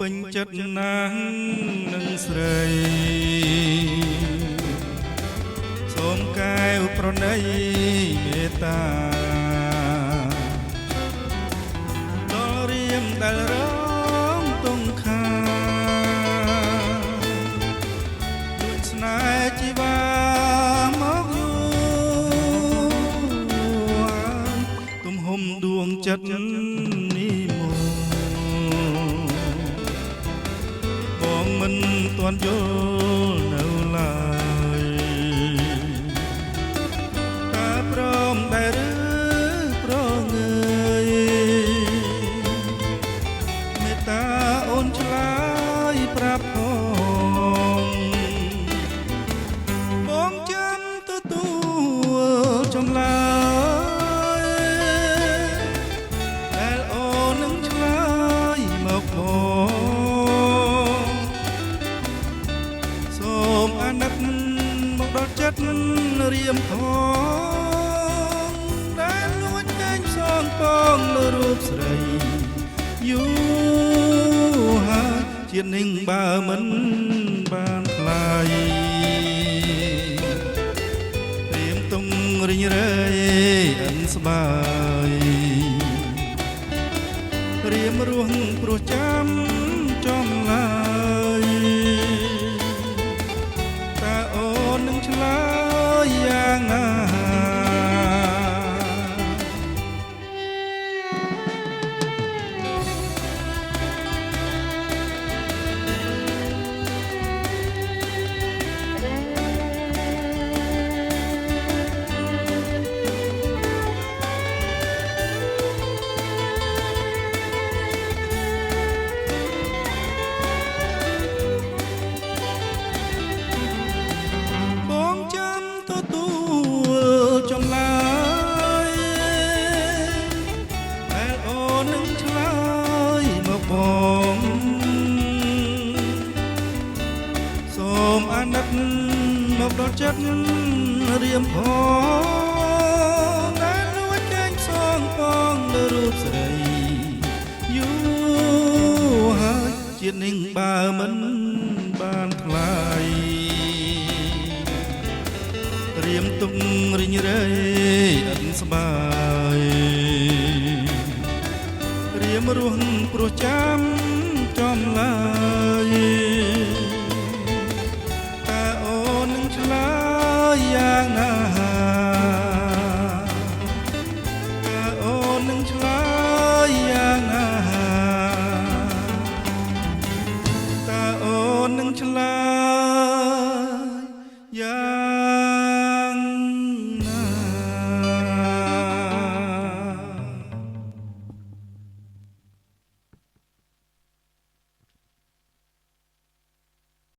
ពេញចិត្តណាស់នឹងស្រីសូមកែវប្រណីមេត្តាដល់រៀមដែលរងទងខាដូចស្នេហ៍ជីវាមកយូរទំហំដួងចិត្តមិនទាន់យល់នៅឡើយតើព្រមដែរឬប្រងើយមេត្តាអូនឆ្លើយប្រាប់ផងបងចាំទទួលចម្លើយដែលអូននឹងឆ្លើយមកផងអាណិតមកដល់ចិត្តរៀមផងដែលលួចតែងផ្សងបងលើរូបស្រីយូរហើយជាតិនឹងបើមិនបានថ្លៃរៀមទុំរិញរេអិនស្បាយរៀមរស់ព្រោះចាំចំឡាយឆ្លើយយ៉ាងណាចម្លើយដែលអូននឹងឆ្លើយមកបងសូមអាណិតមកដល់ចិត្តរៀមផងដែលលួចតែងផ្សងបងលើរូបស្រីយូរហើយជាតិនឹងបើមិនបានថ្លៃរៀមទុំរិញរេអិនស្បាយរៀមរស់ព្រោះចាំចំឡាយ